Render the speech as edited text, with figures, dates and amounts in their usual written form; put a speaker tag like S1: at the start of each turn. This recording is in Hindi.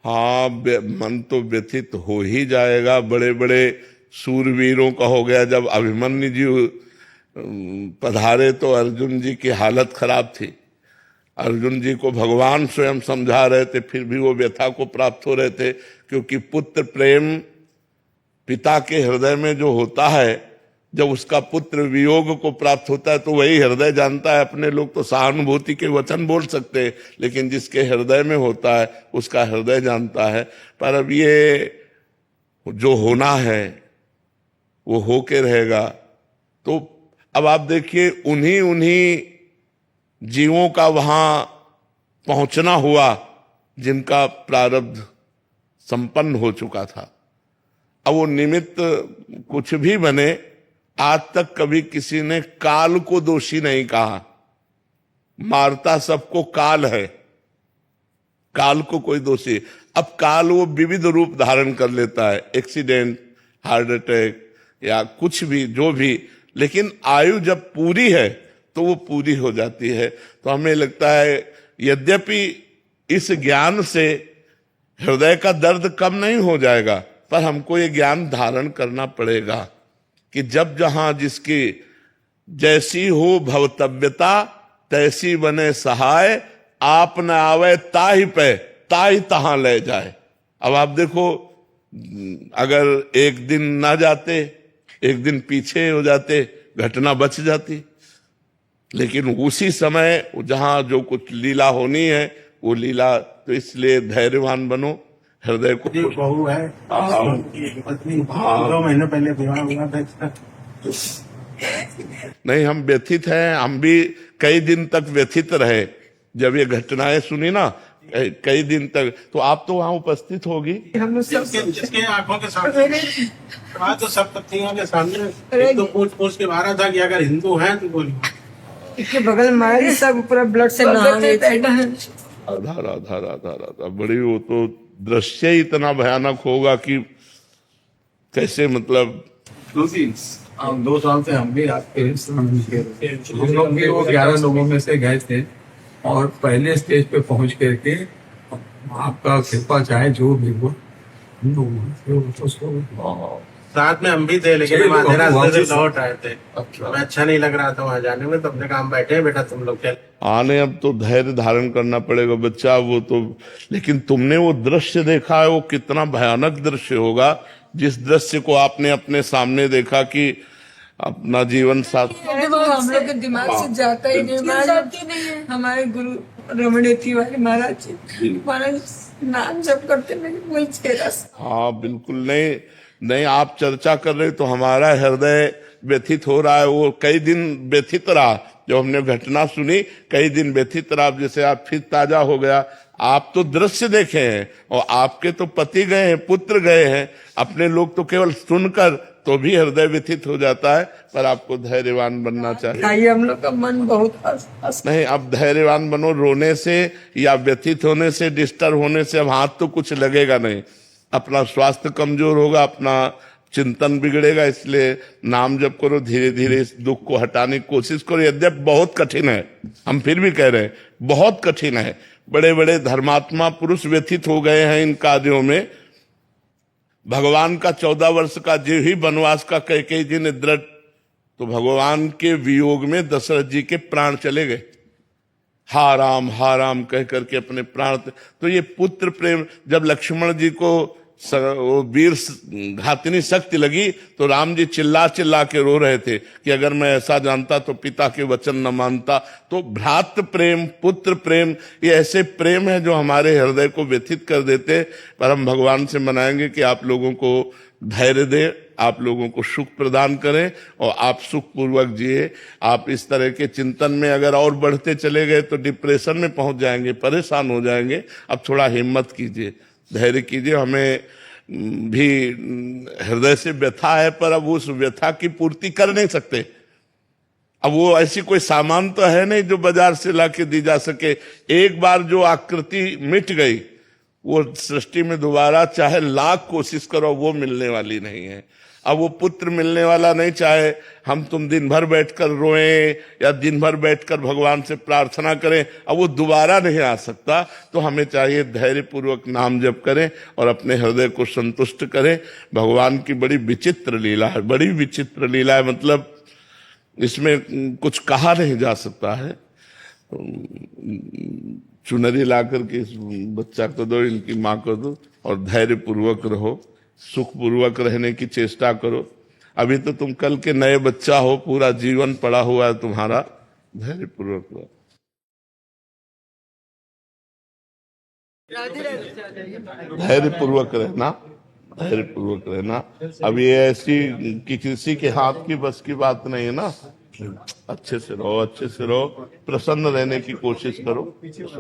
S1: हाँ, मन तो व्यथित हो ही जाएगा। बड़े बड़े सूरवीरों का हो गया। जब अभिमन्यु जी पधारे तो अर्जुन जी की हालत खराब थी। अर्जुन जी को भगवान स्वयं समझा रहे थे, फिर भी वो व्यथा को प्राप्त हो रहे थे, क्योंकि पुत्र प्रेम पिता के हृदय में जो होता है, जब उसका पुत्र वियोग को प्राप्त होता है तो वही हृदय जानता है। अपने लोग तो सहानुभूति के वचन बोल सकते हैं, लेकिन जिसके हृदय में होता है उसका हृदय जानता है। पर अब ये जो होना है वो होके रहेगा। तो अब आप देखिए, उन्हीं उन्हीं जीवों का वहां पहुंचना हुआ जिनका प्रारब्ध संपन्न हो चुका था। अब वो निमित्त कुछ भी बने, आज तक कभी किसी ने काल को दोषी नहीं कहा। मारता सबको काल है, काल को कोई दोषी। अब काल वो विविध रूप धारण कर लेता है, एक्सीडेंट, हार्ट अटैक या कुछ भी, जो भी, लेकिन आयु जब पूरी है तो वो पूरी हो जाती है। तो हमें लगता है यद्यपि इस ज्ञान से हृदय का दर्द कम नहीं हो जाएगा, पर हमको ये ज्ञान धारण करना पड़ेगा कि जब जहां जिसकी जैसी हो भवतव्यता तैसी बने सहाय, आप न आवे ताहि पे ताहि तहां ले जाए। अब आप देखो, अगर एक दिन ना जाते, एक दिन पीछे हो जाते, घटना बच जाती, लेकिन उसी समय जहां जो कुछ लीला होनी है वो लीला। तो इसलिए धैर्यवान बनो, हृदय को।
S2: बहू है, पत्नी 2 महीने पहले विवाह हुआ था।
S1: नहीं, हम व्यथित हैं। हम भी कई दिन तक व्यथित रहे जब ये घटनाएं सुनी ना, कई दिन तक। तो आप तो वहां उपस्थित होगी।
S2: हम सब जिसके आंखों के सामने वहाँ तो सब पत्नियों के सामने तो पूछ के मारा था कि अगर हिंदू हैं तो बोली।
S3: इसके बगल में सब पूरा ब्लड से नहा रहे थे।
S1: राधा राधा राधा राधा, बड़ी वो तो दृश्य ही इतना भयानक होगा कि कैसे, मतलब
S4: 2 साल से हम भी आपके हम लोग भी वो 11 लोगों में से गए थे और पहले स्टेज पे पहुंच करके आपका कृपा चाहे जो भी हो,
S2: साथ में हम भी थे, लेकिन देहरादून से लौट आए थे। हमें अच्छा नहीं लग रहा था वहाँ जाने में, तो अपने काम बैठे हैं, बेटा तुम लोग चल
S1: आने। अब तो धैर्य धारण करना पड़ेगा बच्चा, वो तो। लेकिन तुमने वो दृश्य देखा है, वो कितना भयानक दृश्य होगा, जिस दृश्य को आपने अपने सामने देखा कि अपना जीवन साथ।
S3: हम लोग के दिमाग से जाता ही नहीं। हमारे गुरु रमण तिवारी महाराज नाम जप करते मेरे चेहरा।
S1: हाँ बिल्कुल, नहीं नहीं, आप चर्चा कर रहे तो हमारा हृदय व्यथित हो रहा है। वो कई दिन व्यथित रहा, जब हमने घटना सुनी कई दिन व्यथित रहा। जैसे आप फिर ताजा हो गया। आप तो दृश्य देखे हैं और आपके तो पति गए हैं, पुत्र गए हैं, अपने लोग तो केवल सुनकर तो भी हृदय व्यथित हो जाता है। पर आपको धैर्यवान बनना चाहिए।
S3: हम लोग का मन बहुत
S1: नहीं, अब धैर्यवान बनो। रोने से या व्यथित होने से, डिस्टर्ब होने से अब हाथ तो कुछ लगेगा नहीं। अपना स्वास्थ्य कमजोर होगा, अपना चिंतन बिगड़ेगा। इसलिए नाम जप करो, धीरे धीरे इस दुख को हटाने की कोशिश करो। यद्यप बहुत कठिन है, हम फिर भी कह रहे हैं बहुत कठिन है। बड़े बड़े धर्मात्मा पुरुष व्यथित हो गए हैं इन कार्यों में। भगवान का 14 वर्ष का जीव ही वनवास का कैकेयी जी ने दृढ़, तो भगवान के वियोग में दशरथ जी के प्राण चले गए। हा राम कह करके अपने प्राण। तो ये पुत्र प्रेम, जब लक्ष्मण जी को वो वीर घातिनी शक्ति लगी तो राम जी चिल्ला चिल्ला के रो रहे थे कि अगर मैं ऐसा जानता तो पिता के वचन न मानता। तो भ्रातृ प्रेम, पुत्र प्रेम, ये ऐसे प्रेम है जो हमारे हृदय को व्यथित कर देते। पर हम भगवान से मनाएंगे कि आप लोगों को धैर्य दे, आप लोगों को सुख प्रदान करें और आप सुख पूर्वक जिए। आप इस तरह के चिंतन में अगर और बढ़ते चले गए तो डिप्रेशन में पहुंच जाएंगे, परेशान हो जाएंगे। अब थोड़ा हिम्मत कीजिए, धैर्य कीजिए। हमें भी हृदय से व्यथा है, पर अब उस व्यथा की पूर्ति कर नहीं सकते। अब वो ऐसी कोई सामान तो है नहीं जो बाजार से लाके दी जा सके। एक बार जो आकृति मिट गई वो सृष्टि में दोबारा चाहे लाख कोशिश करो वो मिलने वाली नहीं है। अब वो पुत्र मिलने वाला नहीं, चाहे हम तुम दिन भर बैठकर रोएं या दिन भर बैठकर भगवान से प्रार्थना करें, अब वो दोबारा नहीं आ सकता। तो हमें चाहिए धैर्य पूर्वक नाम जप करें और अपने हृदय को संतुष्ट करें। भगवान की बड़ी विचित्र लीला है, बड़ी विचित्र लीला है, मतलब इसमें कुछ कहा नहीं जा सकता है। चुनरी ला करके इस बच्चा को दो, इनकी माँ को दो और धैर्य पूर्वक रहो, सुख पूर्वक रहने की चेष्टा करो। अभी तो तुम कल के नए बच्चा हो, पूरा जीवन पड़ा हुआ है तुम्हारा, धैर्य पूर्वक रहो। धैर्य पूर्वक रहना, धैर्य पूर्वक रहना। अब ये ऐसी कि किसी के हाथ की बस की बात नहीं है ना। अच्छे से रहो, अच्छे से रहो, प्रसन्न रहने की कोशिश करो।